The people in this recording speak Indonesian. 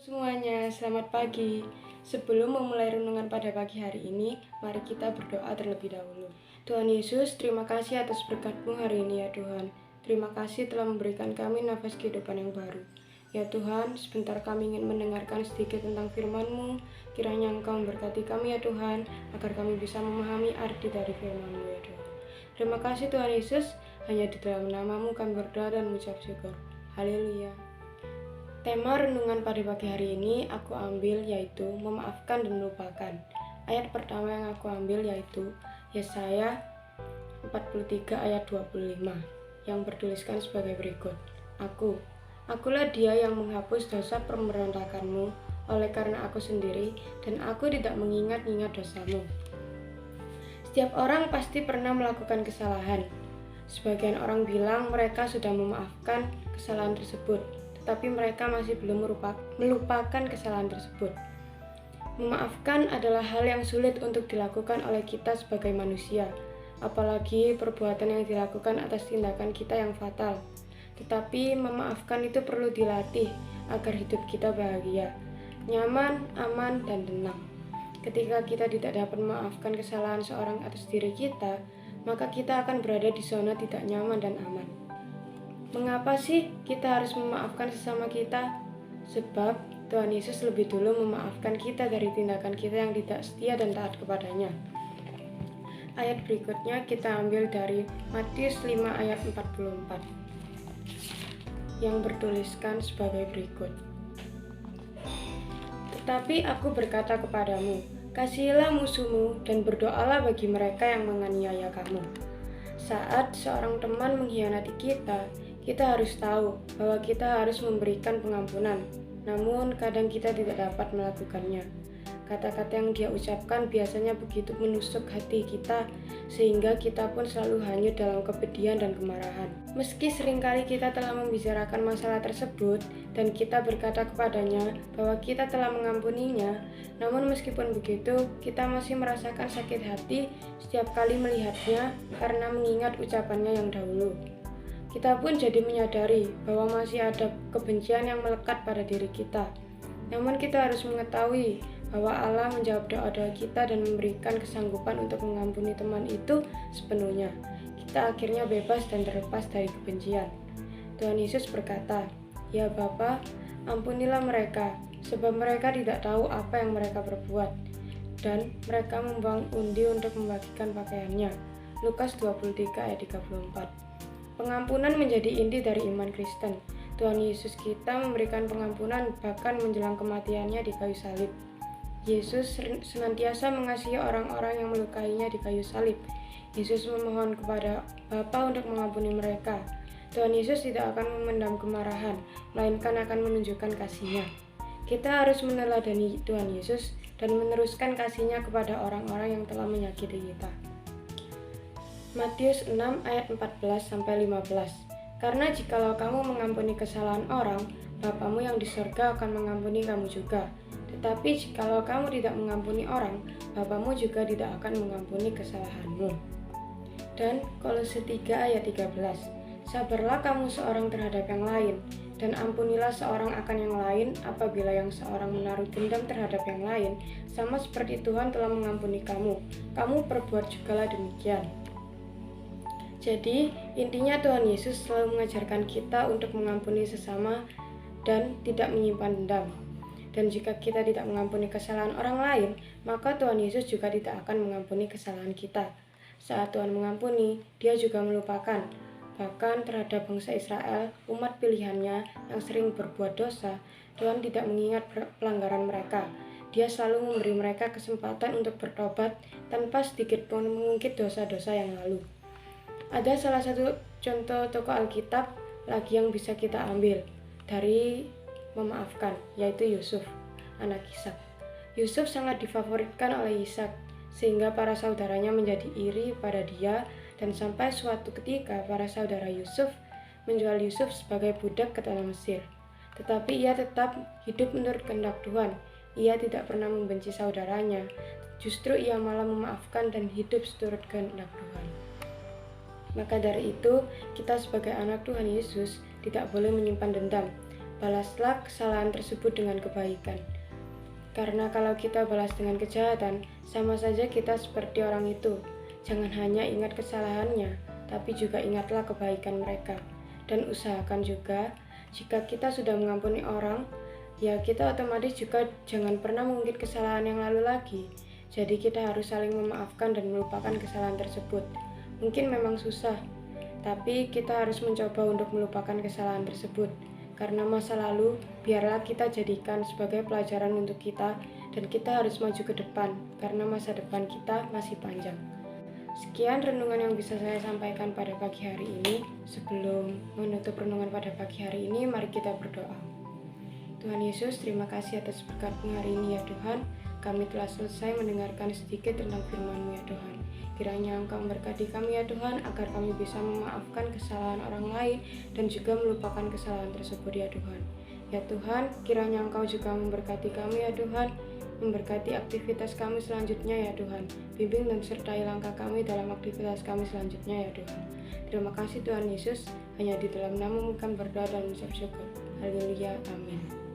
Semuanya, selamat pagi. Sebelum memulai renungan pada pagi hari ini, mari kita berdoa terlebih dahulu. Tuhan Yesus, terima kasih atas berkat-Mu hari ini ya Tuhan. Terima kasih telah memberikan kami nafas kehidupan yang baru. Ya Tuhan, sebentar kami ingin mendengarkan sedikit tentang firman-Mu. Kiranya Engkau memberkati kami ya Tuhan, agar kami bisa memahami arti dari firman-Mu ya Tuhan. Terima kasih Tuhan Yesus, hanya di dalam nama-Mu kami berdoa dan mengucap syukur. Haleluya. Tema renungan pada pagi hari ini aku ambil yaitu memaafkan dan melupakan. Ayat pertama yang aku ambil yaitu Yesaya 43 ayat 25 yang bertuliskan sebagai berikut. Akulah dia yang menghapus dosa pemberontakanmu oleh karena aku sendiri dan aku tidak mengingat-ingat dosamu. Setiap orang pasti pernah melakukan kesalahan. Sebagian orang bilang mereka sudah memaafkan kesalahan tersebut, tapi mereka masih belum melupakan kesalahan tersebut. Memaafkan adalah hal yang sulit untuk dilakukan oleh kita sebagai manusia, apalagi perbuatan yang dilakukan atas tindakan kita yang fatal. Tetapi memaafkan itu perlu dilatih agar hidup kita bahagia, nyaman, aman, dan tenang. Ketika kita tidak dapat memaafkan kesalahan seorang atas diri kita, maka kita akan berada di zona tidak nyaman dan aman. Mengapa sih kita harus memaafkan sesama kita? Sebab Tuhan Yesus lebih dulu memaafkan kita dari tindakan kita yang tidak setia dan taat kepadanya. Ayat berikutnya kita ambil dari Matius 5 ayat 44 yang bertuliskan sebagai berikut. Tetapi aku berkata kepadamu, kasihilah musuhmu dan berdoalah bagi mereka yang menganiaya kamu. Saat seorang teman mengkhianati kita harus tahu bahwa kita harus memberikan pengampunan, namun kadang kita tidak dapat melakukannya. Kata-kata yang dia ucapkan biasanya begitu menusuk hati kita, sehingga kita pun selalu hanyut dalam kepedihan dan kemarahan. Meski seringkali kita telah membicarakan masalah tersebut, dan kita berkata kepadanya bahwa kita telah mengampuninya, namun meskipun begitu, kita masih merasakan sakit hati setiap kali melihatnya karena mengingat ucapannya yang dahulu. Kita pun jadi menyadari bahwa masih ada kebencian yang melekat pada diri kita. Namun kita harus mengetahui bahwa Allah menjawab doa-doa kita dan memberikan kesanggupan untuk mengampuni teman itu sepenuhnya. Kita akhirnya bebas dan terlepas dari kebencian. Tuhan Yesus berkata, "Ya Bapa, ampunilah mereka, sebab mereka tidak tahu apa yang mereka perbuat." Dan mereka membuang undi untuk membagikan pakaiannya. Lukas 23 ayat 34. Pengampunan menjadi inti dari iman Kristen. Tuhan Yesus kita memberikan pengampunan bahkan menjelang kematiannya di kayu salib. Yesus senantiasa mengasihi orang-orang yang melukainya di kayu salib. Yesus memohon kepada Bapa untuk mengampuni mereka. Tuhan Yesus tidak akan memendam kemarahan, melainkan akan menunjukkan kasih-Nya. Kita harus meneladani Tuhan Yesus dan meneruskan kasih-Nya kepada orang-orang yang telah menyakiti kita. Matius 6 ayat 14-15. Karena jikalau kamu mengampuni kesalahan orang, Bapamu yang di surga akan mengampuni kamu juga. Tetapi jikalau kamu tidak mengampuni orang, Bapamu juga tidak akan mengampuni kesalahanmu. Dan Kolose 3 ayat 13. Sabarlah kamu seorang terhadap yang lain, dan ampunilah seorang akan yang lain apabila yang seorang menaruh dendam terhadap yang lain, sama seperti Tuhan telah mengampuni kamu. Kamu perbuat jugalah demikian. Jadi, intinya Tuhan Yesus selalu mengajarkan kita untuk mengampuni sesama dan tidak menyimpan dendam. Dan jika kita tidak mengampuni kesalahan orang lain, maka Tuhan Yesus juga tidak akan mengampuni kesalahan kita. Saat Tuhan mengampuni, Dia juga melupakan. Bahkan terhadap bangsa Israel, umat pilihannya yang sering berbuat dosa, Tuhan tidak mengingat pelanggaran mereka. Dia selalu memberi mereka kesempatan untuk bertobat tanpa sedikit pun mengungkit dosa-dosa yang lalu. Ada salah satu contoh tokoh Alkitab lagi yang bisa kita ambil dari memaafkan, yaitu Yusuf, anak Ishak. Yusuf sangat difavoritkan oleh Ishak, sehingga para saudaranya menjadi iri pada dia, dan sampai suatu ketika para saudara Yusuf menjual Yusuf sebagai budak ke tanah Mesir. Tetapi ia tetap hidup menurut kehendak Tuhan. Ia tidak pernah membenci saudaranya, justru ia malah memaafkan dan hidup seturut kehendak Tuhan. Maka dari itu, kita sebagai anak Tuhan Yesus tidak boleh menyimpan dendam. balaslah kesalahan tersebut dengan kebaikan. Karena kalau kita balas dengan kejahatan, sama saja kita seperti orang itu. Jangan hanya ingat kesalahannya, tapi juga ingatlah kebaikan mereka. Dan usahakan juga, jika kita sudah mengampuni orang, ya kita otomatis juga jangan pernah mengungkit kesalahan yang lalu lagi. Jadi kita harus saling memaafkan dan melupakan kesalahan tersebut. Mungkin memang susah, tapi kita harus mencoba untuk melupakan kesalahan tersebut. Karena masa lalu, biarlah kita jadikan sebagai pelajaran untuk kita, dan kita harus maju ke depan, karena masa depan kita masih panjang. Sekian renungan yang bisa saya sampaikan pada pagi hari ini. Sebelum menutup renungan pada pagi hari ini, mari kita berdoa. Tuhan Yesus, terima kasih atas berkat-Mu hari ini ya Tuhan. Kami telah selesai mendengarkan sedikit tentang firman-Mu ya Tuhan. Kiranya Engkau memberkati kami ya Tuhan, agar kami bisa memaafkan kesalahan orang lain dan juga melupakan kesalahan tersebut ya Tuhan. Ya Tuhan, kiranya Engkau juga memberkati kami ya Tuhan, memberkati aktivitas kami selanjutnya ya Tuhan. Bimbing dan sertai langkah kami dalam aktivitas kami selanjutnya ya Tuhan. Terima kasih Tuhan Yesus, hanya di dalam nama-Mu kami berdoa dan mengucap syukur. Haleluya, amin.